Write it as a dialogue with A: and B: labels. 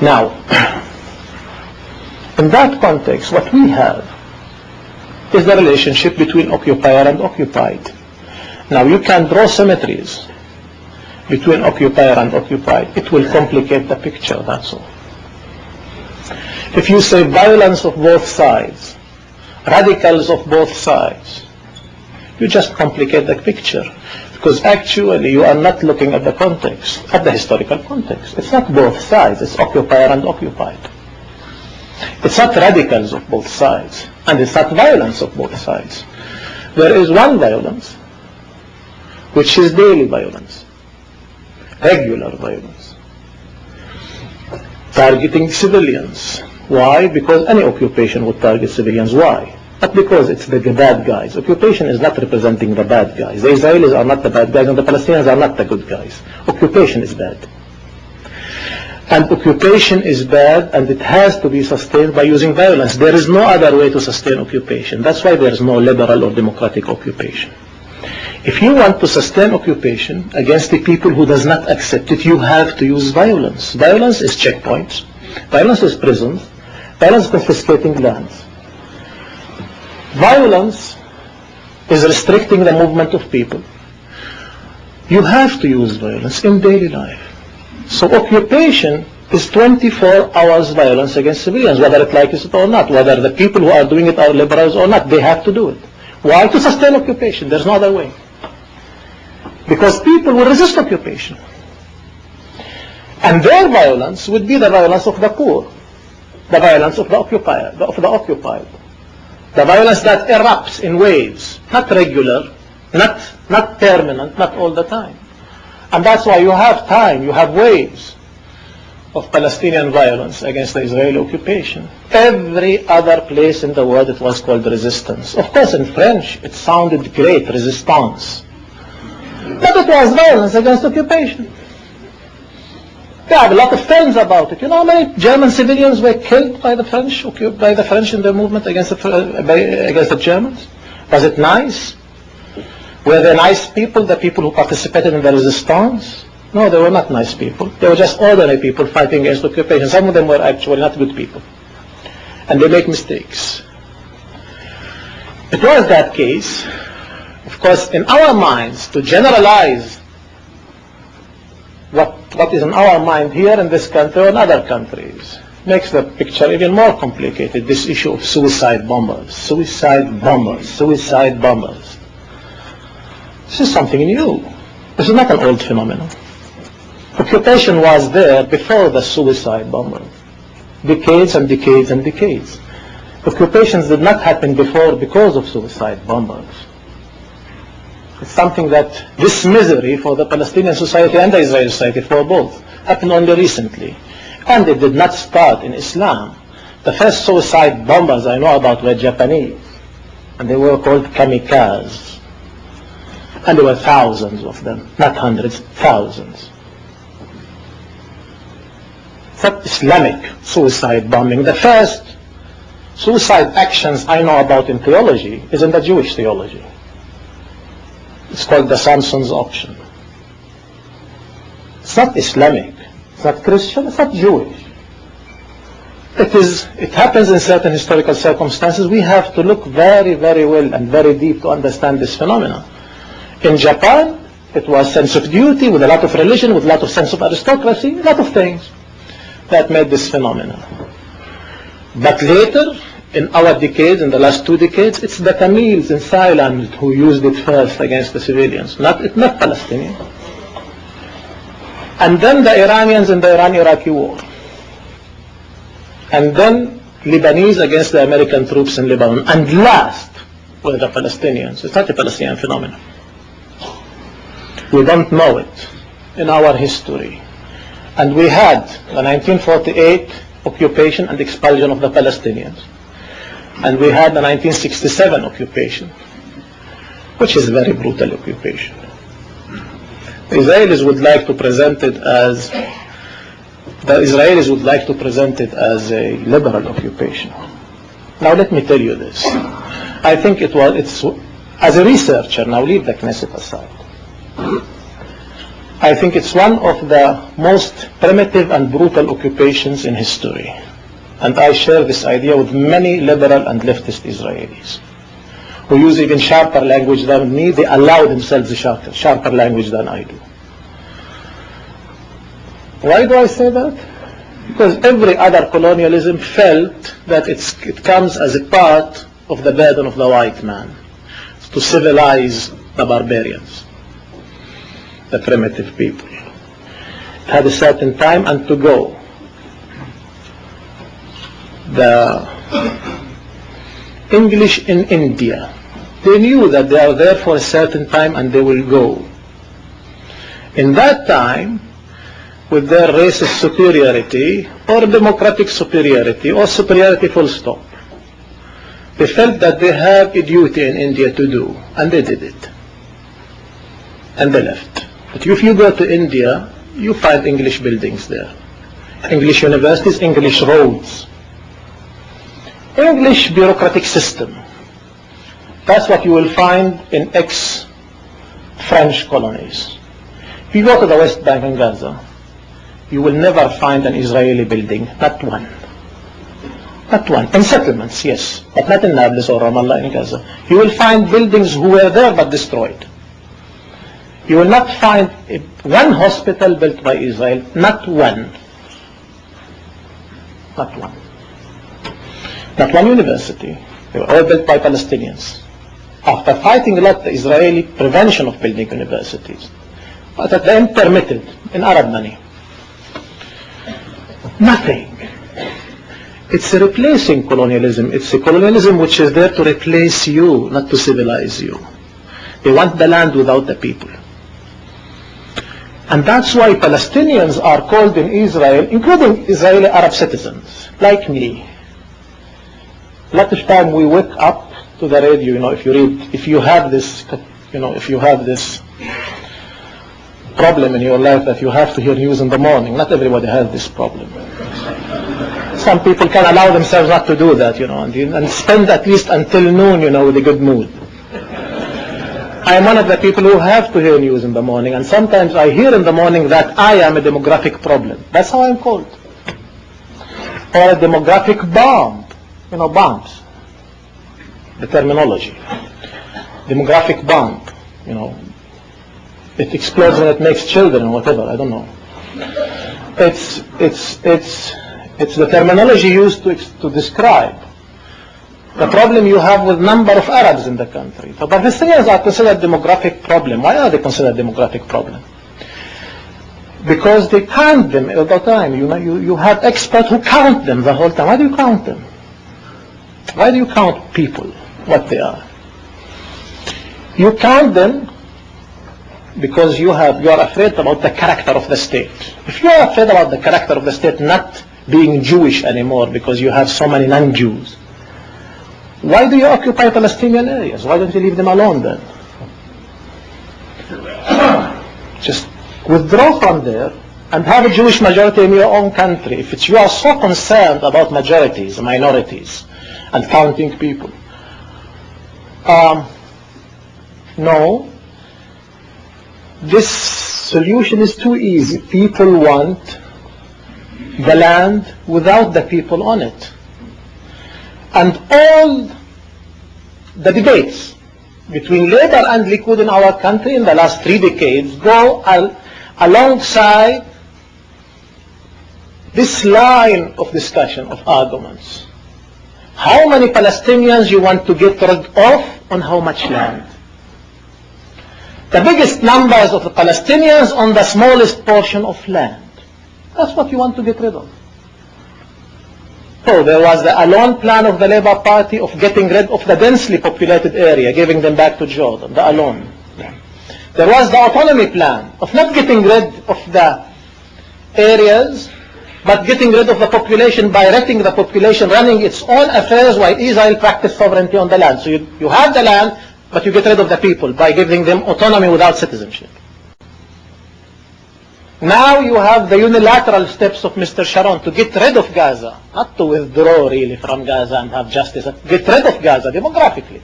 A: Now, in that context, what we have is the relationship between occupier and occupied. Now, you can draw symmetries between occupier and occupied. It will complicate the picture, that's all. If you say violence of both sides, radicals of both sides, you just complicate the picture, because actually you are not looking at the context, at the historical context. It's not both sides, it's occupier and occupied. It's not radicals of both sides, and it's not violence of both sides. There is one violence, which is daily violence, regular violence, targeting civilians. Why? Because any occupation would target civilians. Why? Not because it's the bad guys. Occupation is not representing the bad guys. The Israelis are not the bad guys and the Palestinians are not the good guys. Occupation is bad. And occupation is bad, and it has to be sustained by using violence. There is no other way to sustain occupation. That's why there is no liberal or democratic occupation. If you want to sustain occupation against the people who does not accept it, you have to use violence. Violence is checkpoints. Violence is prisons. Violence is confiscating lands. Violence is restricting the movement of people. You have to use violence in daily life. So occupation is 24 hours violence against civilians, whether it likes it or not, whether the people who are doing it are liberals or not. They have to do it. Why? To sustain occupation. There's no other way. Because people will resist occupation. And their violence would be the violence of the poor, the violence of the occupier, of the occupied. The violence that erupts in waves, not regular, not permanent, not all the time. And that's why you have time, you have waves of Palestinian violence against the Israeli occupation. Every other place in the world it was called resistance. Of course in French it sounded great, resistance. But it was violence against occupation. They have a lot of films about it. You know how many German civilians were killed by the French in their movement against the Germans? Was it nice? Were they nice people, the people who participated in the resistance? No, they were not nice people. They were just ordinary people fighting against occupation. Some of them were actually not good people. And they make mistakes. It was that case. Of course, in our minds, to generalize what is in our mind here in this country or in other countries makes the picture even more complicated. This issue of suicide bombers, suicide bombers, suicide bombers. This is something new. This is not an old phenomenon. Occupation was there before the suicide bombers. Decades and decades and decades. Occupations did not happen before because of suicide bombers. It's something that this misery for the Palestinian society and the Israeli society, for both, happened only recently. And it did not start in Islam. The first suicide bombers I know about were Japanese. And they were called kamikazes. And there were thousands of them, not hundreds, thousands. It's not Islamic suicide bombing. The first suicide actions I know about in theology is in the Jewish theology. It's called the Samson's auction. It's not Islamic, it's not Christian, it's not Jewish. It happens in certain historical circumstances. We have to look very, very well and very deep to understand this phenomenon. In Japan, it was sense of duty with a lot of religion, with a lot of sense of aristocracy, a lot of things that made this phenomenon. But later, in our decades, in the last 2 decades, it's the Tamils in Thailand who used it first against the civilians, not Palestinians. And then the Iranians in the Iran-Iraqi war. And then Lebanese against the American troops in Lebanon. And last were the Palestinians. It's not a Palestinian phenomenon. We don't know it in our history. And we had the 1948 occupation and expulsion of the Palestinians. And we had the 1967 occupation, which is a very brutal occupation. The Israelis would like to present it as a liberal occupation. Now let me tell you this. I think it's as a researcher, now leave the Knesset aside. I think it's one of the most primitive and brutal occupations in history. And I share this idea with many liberal and leftist Israelis who use even sharper language than me. They allow themselves sharper language than I do. Why do I say that? Because every other colonialism felt that it comes as a part of the burden of the white man to civilize the barbarians, the primitive people. It had a certain time and to go. The English in India, they knew that they are there for a certain time and they will go. In that time, with their racist superiority or democratic superiority or superiority full stop, they felt that they have a duty in India to do, and they did it. And they left. But if you go to India, you find English buildings there. English universities, English roads, English bureaucratic system. That's what you will find in ex-French colonies. If you go to the West Bank and Gaza, you will never find an Israeli building, not one. Not one. In settlements, yes, but not in Nablus or Ramallah in Gaza. You will find buildings who were there but destroyed. You will not find one hospital built by Israel, not one. Not one. Not one university. They were all built by Palestinians. After fighting a lot, the Israeli prevention of building universities, but at the end permitted in Arab money. Nothing. It's a replacing colonialism. It's a colonialism which is there to replace you, not to civilize you. They want the land without the people. And that's why Palestinians are called in Israel, including Israeli Arab citizens, like me. A lot of time we wake up to the radio, if you have this problem in your life that you have to hear news in the morning. Not everybody has this problem. Some people can allow themselves not to do that, and spend at least until noon, with a good mood. I am one of the people who have to hear news in the morning, and sometimes I hear in the morning that I am a demographic problem. That's how I'm called. Or a demographic bomb. Bombs. The terminology. Demographic bomb. It explodes when it makes children or whatever. I don't know. It's the terminology used to describe the problem you have with number of Arabs in the country. So Palestinians are considered demographic problem. Why are they considered demographic problem? Because they count them all the time. You have experts who count them the whole time. Why do you count them? Why do you count people, what they are? You count them because you are afraid about the character of the state. If you are afraid about the character of the state not being Jewish anymore because you have so many non-Jews, why do you occupy Palestinian areas? Why don't you leave them alone then? Just withdraw from there and have a Jewish majority in your own country. If you are so concerned about majorities, minorities, and counting people. No, this solution is too easy. People want the land without the people on it. And all the debates between Labour and Likud in our country in the last 3 decades go alongside this line of discussion, of arguments. How many Palestinians you want to get rid of on how much land? The biggest numbers of the Palestinians on the smallest portion of land. That's what you want to get rid of. So there was the Alon plan of the Labour Party of getting rid of the densely populated area, giving them back to Jordan, the Alon. There was the autonomy plan of not getting rid of the areas, but getting rid of the population by letting the population running its own affairs while Israel practiced sovereignty on the land. So you have the land, but you get rid of the people by giving them autonomy without citizenship. Now you have the unilateral steps of Mr. Sharon to get rid of Gaza, not to withdraw really from Gaza and have justice, get rid of Gaza demographically.